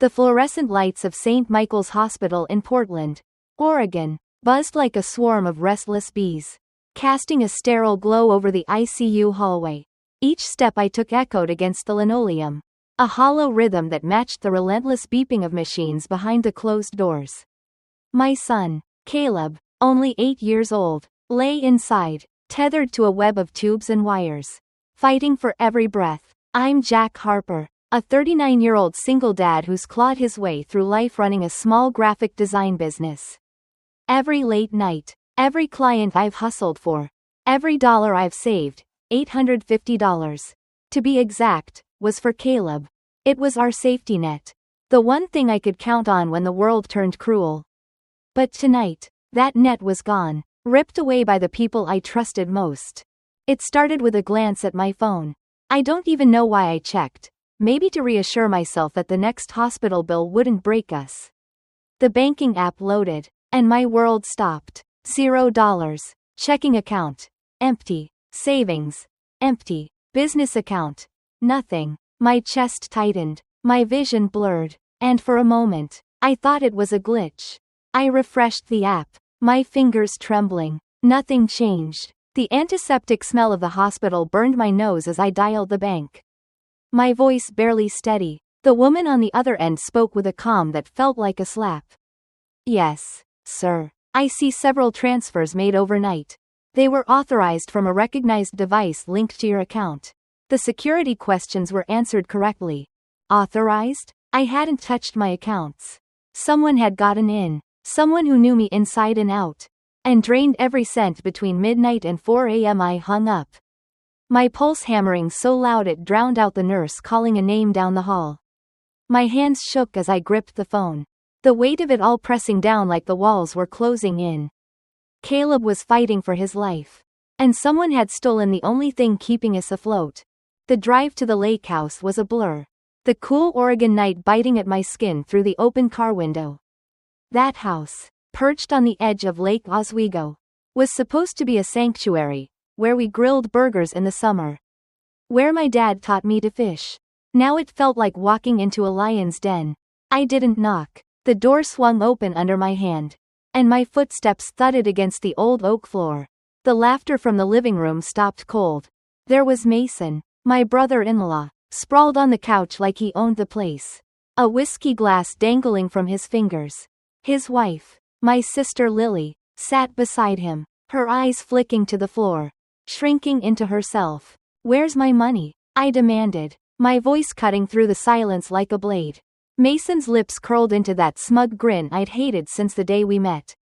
The fluorescent lights of St. Michael's Hospital in Portland, Oregon, buzzed like a swarm of restless bees, casting a sterile glow over the ICU hallway. Each step I took echoed against the linoleum, a hollow rhythm that matched the relentless beeping of machines behind the closed doors. My son, Caleb, only 8 years old, lay inside, tethered to a web of tubes and wires, fighting for every breath. I'm Jack Harper, a 39-year-old single dad who's clawed his way through life running a small graphic design business. Every late night, every client I've hustled for, every dollar I've saved, $850, to be exact, was for Caleb. It was our safety net, the one thing I could count on when the world turned cruel. But tonight, that net was gone, ripped away by the people I trusted most. It started with a glance at my phone. I don't even know why I checked, maybe to reassure myself that the next hospital bill wouldn't break us. The banking app loaded, and my world stopped. $0. Checking account, empty. Savings, empty. Business account, nothing. My chest tightened, my vision blurred, and for a moment, I thought it was a glitch. I refreshed the app, my fingers trembling. Nothing changed. The antiseptic smell of the hospital burned my nose as I dialed the bank. My voice barely steady. The woman on the other end spoke with a calm that felt like a slap. Yes, sir. I see several transfers made overnight. They were authorized from a recognized device linked to your account. The security questions were answered correctly. Authorized? I hadn't touched my accounts. Someone had gotten in. Someone who knew me inside and out. And drained every cent between midnight and 4 a.m. I hung up. My pulse hammering so loud it drowned out the nurse calling a name down the hall. My hands shook as I gripped the phone, the weight of it all pressing down like the walls were closing in. Caleb was fighting for his life. And someone had stolen the only thing keeping us afloat. The drive to the lake house was a blur. The cool Oregon night biting at my skin through the open car window. That house, perched on the edge of Lake Oswego, was supposed to be a sanctuary, where we grilled burgers in the summer. Where my dad taught me to fish. Now it felt like walking into a lion's den. I didn't knock. The door swung open under my hand, and my footsteps thudded against the old oak floor. The laughter from the living room stopped cold. There was Mason, my brother-in-law, sprawled on the couch like he owned the place. A whiskey glass dangling from his fingers. His wife, my sister Lily, sat beside him, her eyes flicking to the floor, shrinking into herself. Where's my money? I demanded, my voice cutting through the silence like a blade. Mason's lips curled into that smug grin I'd hated since the day we met.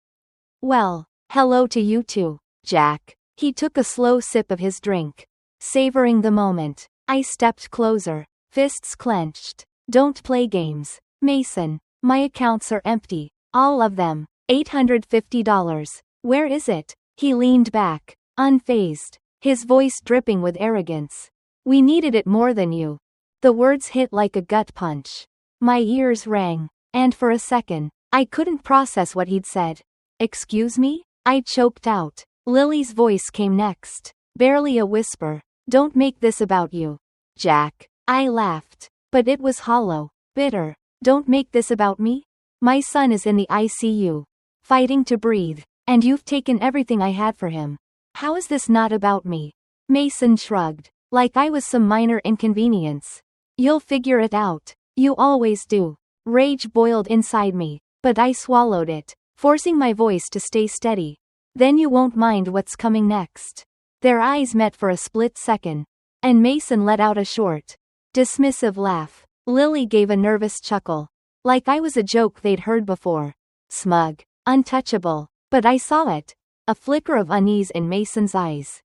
Well, hello to you too, Jack. He took a slow sip of his drink, savoring the moment. I stepped closer, fists clenched. Don't play games, Mason. My accounts are empty. All of them. $850. Where is it? He leaned back, unfazed, his voice dripping with arrogance. We needed it more than you. The words hit like a gut punch. My ears rang, and for a second, I couldn't process what he'd said. Excuse me? I choked out. Lily's voice came next, barely a whisper. Don't make this about you, Jack. I laughed, but it was hollow, bitter. Don't make this about me? My son is in the ICU, fighting to breathe, and you've taken everything I had for him. How is this not about me? Mason shrugged, like I was some minor inconvenience. You'll figure it out. You always do. Rage boiled inside me, but I swallowed it, forcing my voice to stay steady. Then you won't mind what's coming next. Their eyes met for a split second, and Mason let out a short, dismissive laugh. Lily gave a nervous chuckle, like I was a joke they'd heard before. Smug, untouchable, but I saw it, a flicker of unease in Mason's eyes.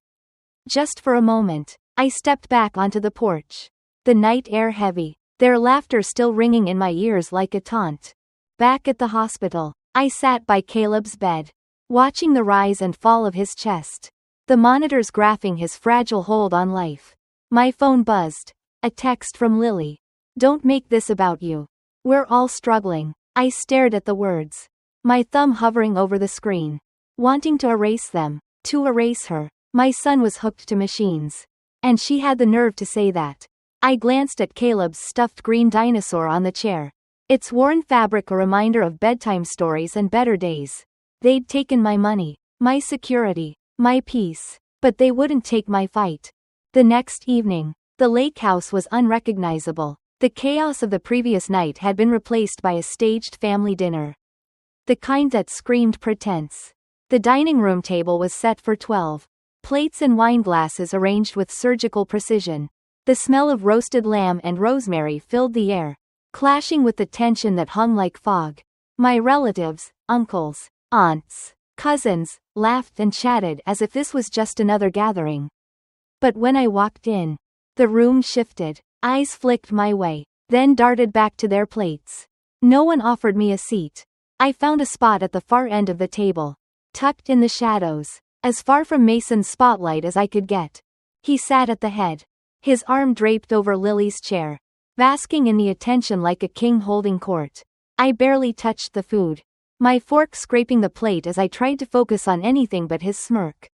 Just for a moment, I stepped back onto the porch, the night air heavy, their laughter still ringing in my ears like a taunt. Back at the hospital, I sat by Caleb's bed, watching the rise and fall of his chest, the monitors graphing his fragile hold on life. My phone buzzed, a text from Lily. Don't make this about you. We're all struggling. I stared at the words, my thumb hovering over the screen, wanting to erase them, to erase her. My son was hooked to machines. And she had the nerve to say that. I glanced at Caleb's stuffed green dinosaur on the chair. Its worn fabric a reminder of bedtime stories and better days. They'd taken my money, my security, my peace, but they wouldn't take my fight. The next evening, the lake house was unrecognizable. The chaos of the previous night had been replaced by a staged family dinner. The kind that screamed pretense. The dining room table was set for 12. Plates and wine glasses arranged with surgical precision. The smell of roasted lamb and rosemary filled the air, clashing with the tension that hung like fog. My relatives, uncles, aunts, cousins, laughed and chatted as if this was just another gathering. But when I walked in, the room shifted. Eyes flicked my way, then darted back to their plates. No one offered me a seat. I found a spot at the far end of the table, tucked in the shadows, as far from Mason's spotlight as I could get. He sat at the head, his arm draped over Lily's chair, basking in the attention like a king holding court. I barely touched the food, my fork scraping the plate as I tried to focus on anything but his smirk.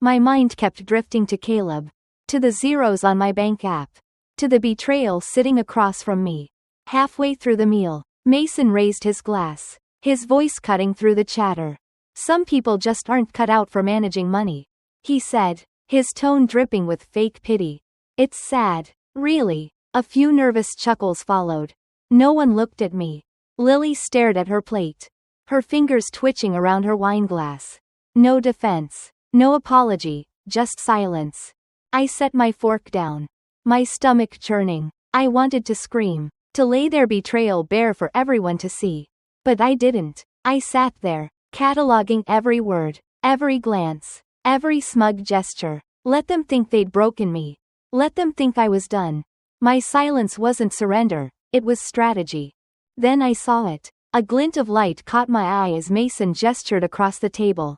My mind kept drifting to Caleb, to the zeros on my bank app, to the betrayal sitting across from me. Halfway through the meal, Mason raised his glass, his voice cutting through the chatter. Some people just aren't cut out for managing money, he said, his tone dripping with fake pity. It's sad, really. A few nervous chuckles followed. No one looked at me. Lily stared at her plate, her fingers twitching around her wine glass. No defense, no apology, just silence. I set my fork down, my stomach churning. I wanted to scream, to lay their betrayal bare for everyone to see. But I didn't. I sat there, cataloging every word, every glance, every smug gesture. Let them think they'd broken me. Let them think I was done. My silence wasn't surrender, it was strategy. Then I saw it. A glint of light caught my eye as Mason gestured across the table.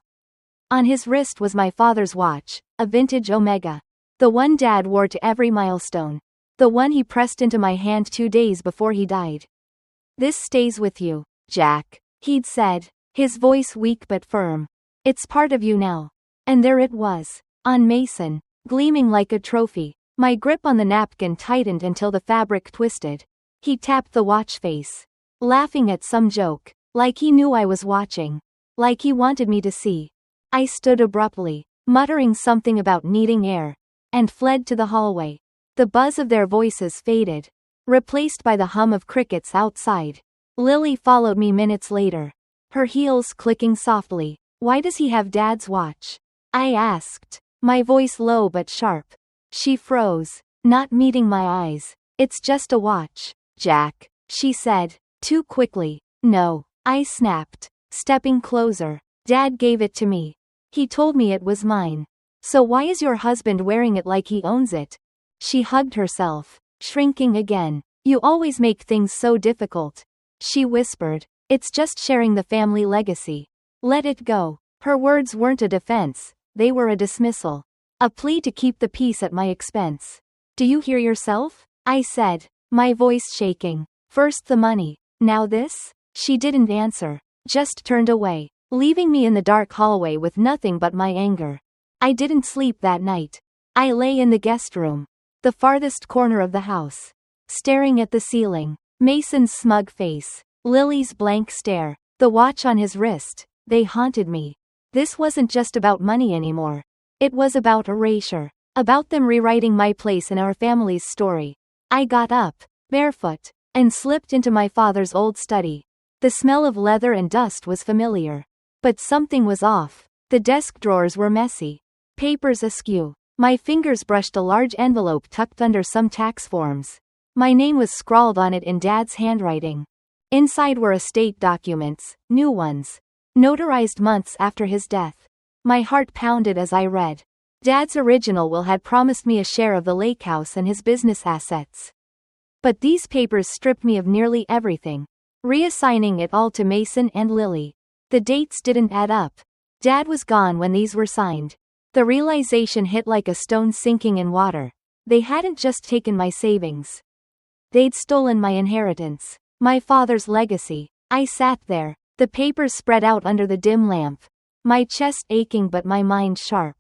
On his wrist was my father's watch, a vintage Omega. The one Dad wore to every milestone. The one he pressed into my hand 2 days before he died. This stays with you, Jack, he'd said, his voice weak but firm. It's part of you now. And there it was, on Mason, gleaming like a trophy. My grip on the napkin tightened until the fabric twisted. He tapped the watch face, laughing at some joke, like he knew I was watching, like he wanted me to see. I stood abruptly, muttering something about needing air, and fled to the hallway. The buzz of their voices faded, replaced by the hum of crickets outside. Lily followed me minutes later, her heels clicking softly. Why does he have Dad's watch? I asked, my voice low but sharp. She froze, not meeting my eyes. It's just a watch, Jack, she said, too quickly. No, I snapped, stepping closer. Dad gave it to me. He told me it was mine. So why is your husband wearing it like he owns it? She hugged herself, shrinking again. You always make things so difficult. She whispered, it's just sharing the family legacy. Let it go. Her words weren't a defense, they were a dismissal. A plea to keep the peace at my expense. Do you hear yourself? I said, my voice shaking. First the money, now this? She didn't answer, just turned away, leaving me in the dark hallway with nothing but my anger. I didn't sleep that night. I lay in the guest room, the farthest corner of the house, staring at the ceiling, Mason's smug face, Lily's blank stare, the watch on his wrist. They haunted me. This wasn't just about money anymore. It was about erasure, about them rewriting my place in our family's story. I got up, barefoot, and slipped into my father's old study. The smell of leather and dust was familiar. But something was off. The desk drawers were messy, papers askew. My fingers brushed a large envelope tucked under some tax forms. My name was scrawled on it in Dad's handwriting. Inside were estate documents, new ones, notarized months after his death. My heart pounded as I read. Dad's original will had promised me a share of the lake house and his business assets. But these papers stripped me of nearly everything, reassigning it all to Mason and Lily. The dates didn't add up. Dad was gone when these were signed. The realization hit like a stone sinking in water. They hadn't just taken my savings. They'd stolen my inheritance, my father's legacy. I sat there, the papers spread out under the dim lamp, my chest aching but my mind sharp.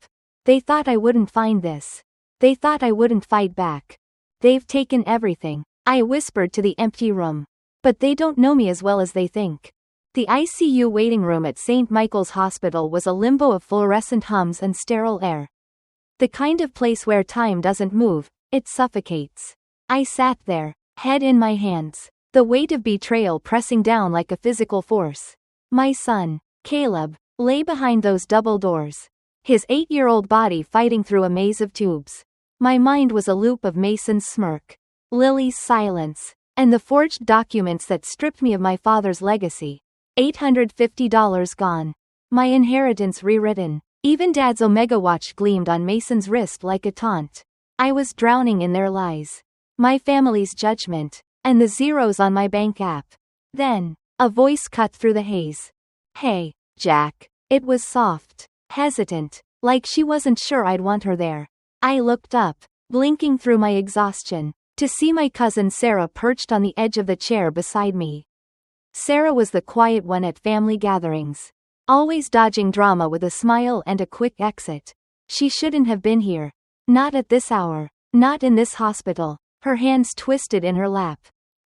They thought I wouldn't find this. They thought I wouldn't fight back. They've taken everything, I whispered to the empty room. But they don't know me as well as they think. The ICU waiting room at St. Michael's Hospital was a limbo of fluorescent hums and sterile air. The kind of place where time doesn't move, it suffocates. I sat there, head in my hands, the weight of betrayal pressing down like a physical force. My son, Caleb, lay behind those double doors, his 8-year-old body fighting through a maze of tubes. My mind was a loop of Mason's smirk, Lily's silence, and the forged documents that stripped me of my father's legacy. $850 gone. My inheritance rewritten. Even Dad's Omega watch gleamed on Mason's wrist like a taunt. I was drowning in their lies, my family's judgment, and the zeros on my bank app. Then, a voice cut through the haze. "Hey, Jack." It was soft, hesitant, like she wasn't sure I'd want her there. I looked up, blinking through my exhaustion, to see my cousin Sarah perched on the edge of the chair beside me. Sarah was the quiet one at family gatherings, always dodging drama with a smile and a quick exit. She shouldn't have been here. Not at this hour. Not in this hospital. Her hands twisted in her lap,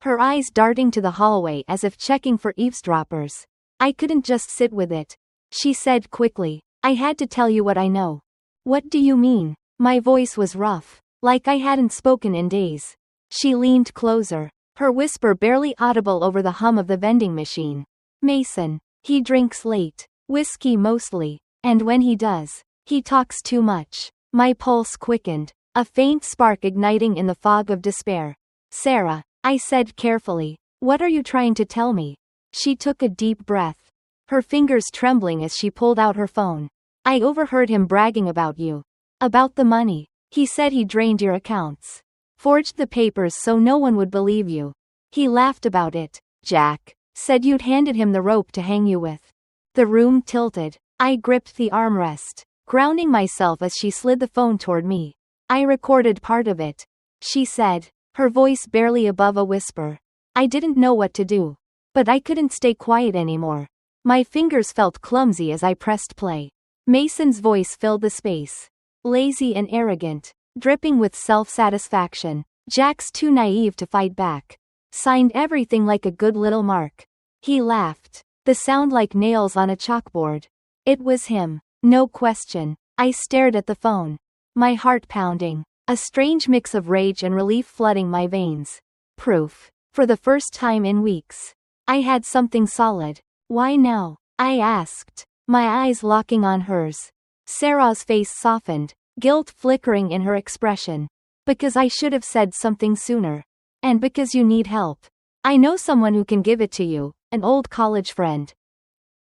her eyes darting to the hallway as if checking for eavesdroppers. "I couldn't just sit with it," she said quickly. "I had to tell you what I know." "What do you mean?" My voice was rough, like I hadn't spoken in days. She leaned closer, her whisper barely audible over the hum of the vending machine. "Mason, he drinks late, whiskey mostly, and when he does, he talks too much." My pulse quickened, a faint spark igniting in the fog of despair. "Sarah," I said carefully, "what are you trying to tell me?" She took a deep breath, her fingers trembling as she pulled out her phone. "I overheard him bragging about you. About the money. He said he drained your accounts. Forged the papers so no one would believe you. He laughed about it, Jack. Said you'd handed him the rope to hang you with." The room tilted. I gripped the armrest, grounding myself as she slid the phone toward me. "I recorded part of it," she said, her voice barely above a whisper. I didn't know what to do, but I couldn't stay quiet anymore. My fingers felt clumsy as I pressed play. Mason's voice filled the space, lazy and arrogant, dripping with self-satisfaction. "Jack's too naive to fight back. Signed everything like a good little mark." He laughed, the sound like nails on a chalkboard. It was him, no question. I stared at the phone, my heart pounding, a strange mix of rage and relief flooding my veins. Proof. For the first time in weeks, I had something solid. "Why now?" I asked, my eyes locking on hers. Sarah's face softened, guilt flickering in her expression. "Because I should have said something sooner. And because you need help. I know someone who can give it to you, an old college friend.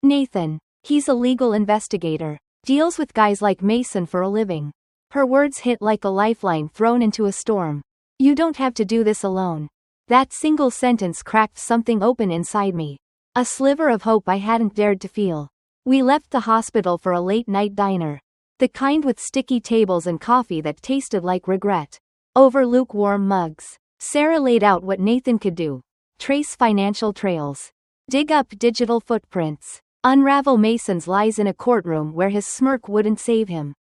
Nathan. He's a legal investigator. Deals with guys like Mason for a living." Her words hit like a lifeline thrown into a storm. "You don't have to do this alone." That single sentence cracked something open inside me. A sliver of hope I hadn't dared to feel. We left the hospital for a late-night diner. The kind with sticky tables and coffee that tasted like regret. Over lukewarm mugs, Sarah laid out what Nathan could do. Trace financial trails. Dig up digital footprints. Unravel Mason's lies in a courtroom where his smirk wouldn't save him.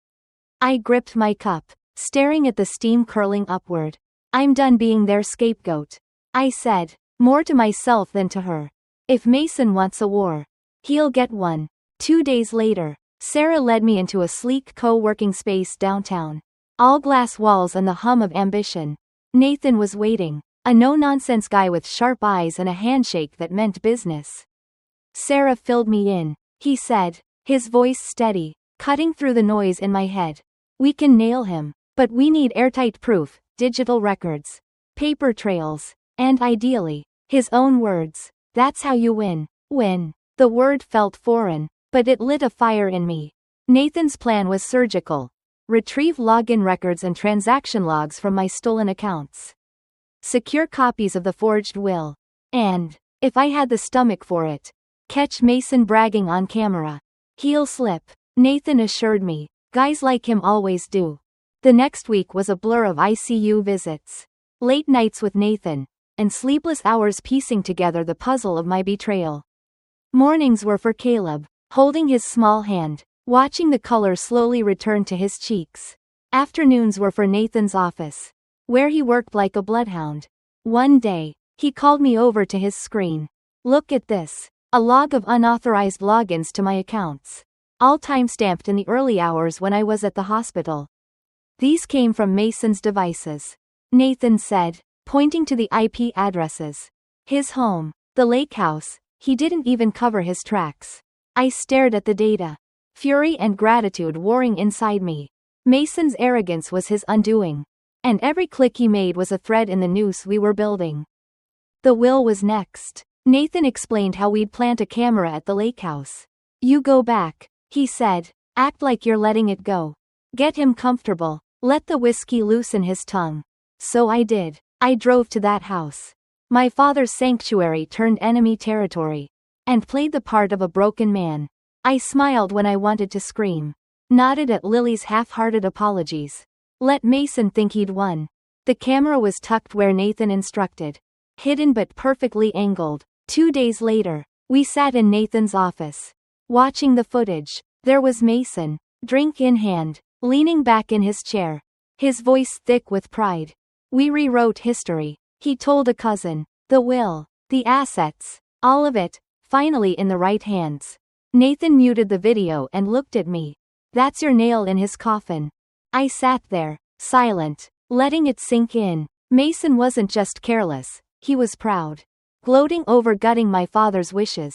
I gripped my cup, staring at the steam curling upward. "I'm done being their scapegoat," I said, more to myself than to her. "If Mason wants a war, he'll get one." 2 days later, Sarah led me into a sleek co-working space downtown. All glass walls and the hum of ambition. Nathan was waiting, a no-nonsense guy with sharp eyes and a handshake that meant business. "Sarah filled me in," he said, his voice steady, cutting through the noise in my head. "We can nail him, but we need airtight proof, digital records, paper trails, and ideally, his own words. That's how you win." Win. The word felt foreign, but it lit a fire in me. Nathan's plan was surgical. Retrieve login records and transaction logs from my stolen accounts. Secure copies of the forged will. And, if I had the stomach for it, catch Mason bragging on camera. "He'll slip," Nathan assured me. "Guys like him always do." The next week was a blur of ICU visits, late nights with Nathan, and sleepless hours piecing together the puzzle of my betrayal. Mornings were for Caleb, holding his small hand, watching the color slowly return to his cheeks. Afternoons were for Nathan's office, where he worked like a bloodhound. One day, He called me over to his screen. Look at this. A log of unauthorized logins to my accounts. All timestamped in the early hours when I was at the hospital. These came from Mason's devices. Nathan said, pointing to the IP addresses. His home, the lake house, he didn't even cover his tracks. I stared at the data. Fury and gratitude warring inside me. Mason's arrogance was his undoing. And every click he made was a thread in the noose we were building. The will was next. Nathan explained how we'd plant a camera at the lake house. You go back, he said. Act like you're letting it go. Get him comfortable. Let the whiskey loosen his tongue. So I did. I drove to that house. My father's sanctuary turned enemy territory. And played the part of a broken man. I smiled when I wanted to scream. Nodded at Lily's half-hearted apologies. Let Mason think he'd won. The camera was tucked where Nathan instructed. Hidden but perfectly angled. 2 days later, we sat in Nathan's office. Watching the footage. There was Mason, drink in hand, leaning back in his chair. His voice thick with pride. We rewrote history. He told a cousin. The will, the assets, all of it, finally in the right hands. Nathan muted the video and looked at me. That's your nail in his coffin. I sat there, silent, letting it sink in. Mason wasn't just careless, he was proud. Gloating over gutting my father's wishes.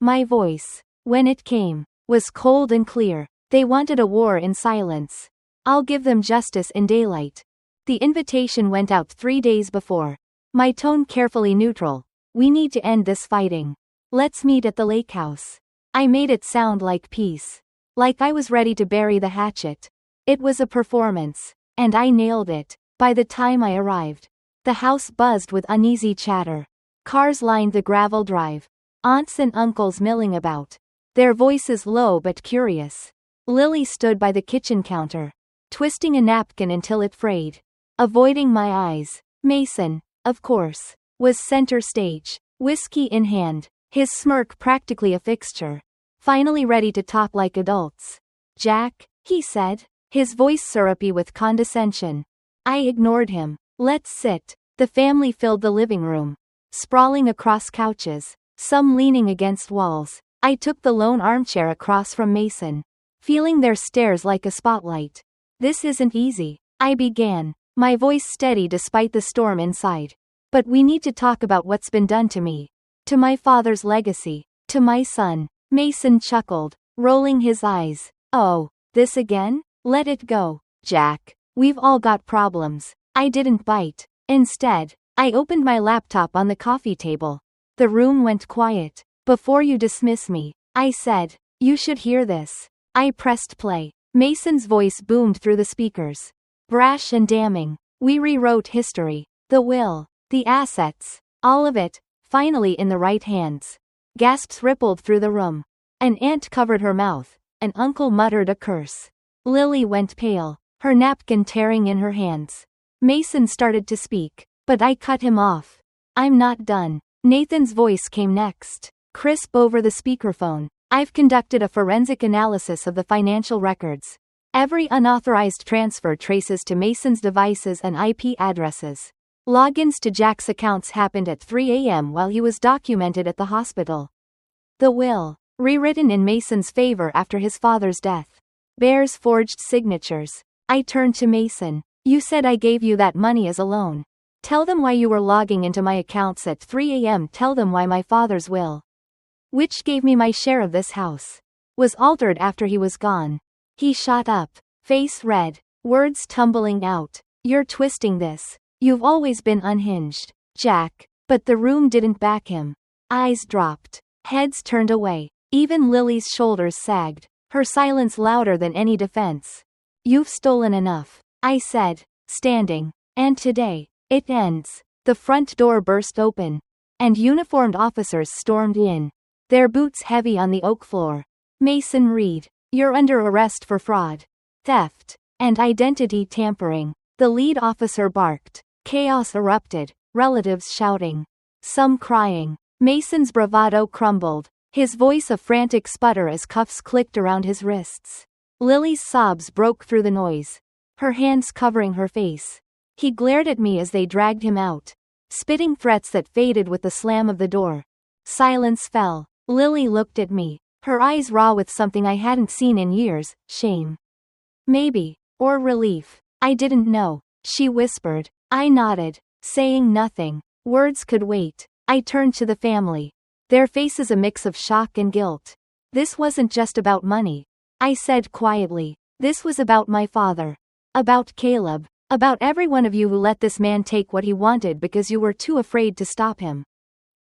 My voice, when it came, was cold and clear. They wanted a war in silence. I'll give them justice in daylight. The invitation went out 3 days before. My tone carefully neutral. We need to end this fighting. Let's meet at the lake house. I made it sound like peace. Like I was ready to bury the hatchet. It was a performance. And I nailed it. By the time I arrived, the house buzzed with uneasy chatter. Cars lined the gravel drive. Aunts and uncles milling about. Their voices low but curious. Lily stood by the kitchen counter, twisting a napkin until it frayed. Avoiding my eyes. Mason, of course, was center stage, whiskey in hand, his smirk practically a fixture. Finally ready to talk like adults. Jack, he said, his voice syrupy with condescension. I ignored him. Let's sit. The family filled the living room. Sprawling across couches, some leaning against walls. I took the lone armchair across from Mason, feeling their stares like a spotlight. This isn't easy, I began, my voice steady despite the storm inside. But we need to talk about what's been done to me. To my father's legacy. To my son. Mason chuckled, rolling his eyes. Oh, this again? Let it go, Jack. We've all got problems. I didn't bite. Instead, I opened my laptop on the coffee table. The room went quiet. Before you dismiss me, I said, you should hear this. I pressed play. Mason's voice boomed through the speakers. Brash and damning. We rewrote history. The will, the assets, all of it, finally in the right hands. Gasps rippled through the room. An aunt covered her mouth. An uncle muttered a curse. Lily went pale, her napkin tearing in her hands. Mason started to speak, but I cut him off. I'm not done. Nathan's voice came next, crisp over the speakerphone. I've conducted a forensic analysis of the financial records. Every unauthorized transfer traces to Mason's devices and IP addresses. Logins to Jack's accounts happened at 3 a.m. while he was documented at the hospital. The will, rewritten in Mason's favor after his father's death, bears forged signatures. I turned to Mason. You said I gave you that money as a loan. Tell them why you were logging into my accounts at 3 a.m. Tell them why my father's will, which gave me my share of this house, was altered after he was gone. He shot up, face red, words tumbling out. You're twisting this. You've always been unhinged, Jack. But the room didn't back him. Eyes dropped. Heads turned away. Even Lily's shoulders sagged, her silence louder than any defense. You've stolen enough, I said, standing. And today, it ends. The front door burst open, and uniformed officers stormed in, their boots heavy on the oak floor. Mason Reed, you're under arrest for fraud, theft, and identity tampering. The lead officer barked. Chaos erupted, relatives shouting, some crying. Mason's bravado crumbled, his voice a frantic sputter as cuffs clicked around his wrists. Lily's sobs broke through the noise, her hands covering her face. He glared at me as they dragged him out. spitting threats that faded with the slam of the door. Silence fell. Lily looked at me, her eyes raw with something I hadn't seen in years, shame. Maybe. Or relief. I didn't know. She whispered. I nodded, saying nothing. Words could wait. I turned to the family. Their faces a mix of shock and guilt. This wasn't just about money. I said quietly. This was about my father. About Caleb. About every one of you who let this man take what he wanted because you were too afraid to stop him.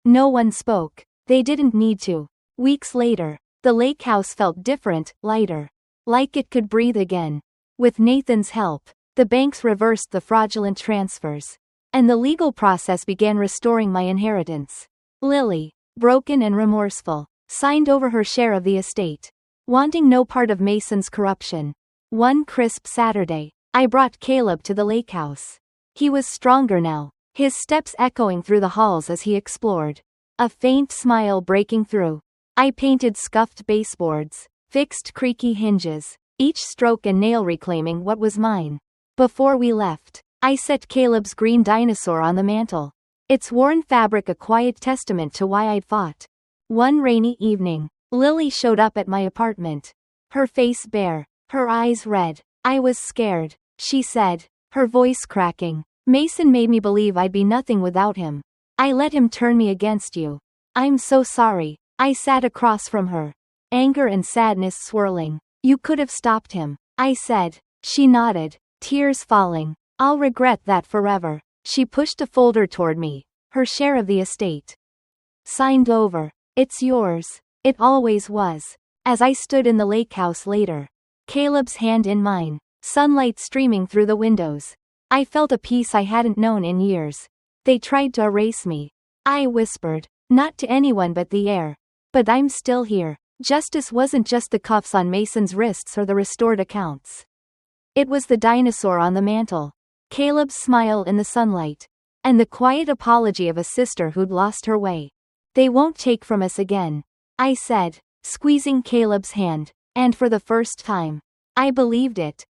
No one spoke. They didn't need to. Weeks later, the lake house felt different, lighter. Like it could breathe again. With Nathan's help, the banks reversed the fraudulent transfers. And the legal process began restoring my inheritance. Lily, broken and remorseful, signed over her share of the estate, wanting no part of Mason's corruption. One crisp Saturday, I brought Caleb to the lake house. He was stronger now, his steps echoing through the halls as he explored. A faint smile breaking through. I painted scuffed baseboards, fixed creaky hinges, each stroke and nail reclaiming what was mine. Before we left, I set Caleb's green dinosaur on the mantel. Its worn fabric a quiet testament to why I'd fought. One rainy evening, Lily showed up at my apartment. Her face bare, her eyes red. I was scared, she said, her voice cracking. Mason made me believe I'd be nothing without him. I let him turn me against you. I'm so sorry. I sat across from her, anger and sadness swirling. You could have stopped him, I said. She nodded, tears falling. I'll regret that forever. She pushed a folder toward me, her share of the estate. Signed over. It's yours. It always was. As I stood in the lake house later, Caleb's hand in mine, sunlight streaming through the windows, I felt a peace I hadn't known in years. They tried to erase me. I whispered, not to anyone but the air. But I'm still here. Justice wasn't just the cuffs on Mason's wrists or the restored accounts. It was the dinosaur on the mantel, Caleb's smile in the sunlight, and the quiet apology of a sister who'd lost her way. They won't take from us again, I said, squeezing Caleb's hand, and for the first time, I believed it.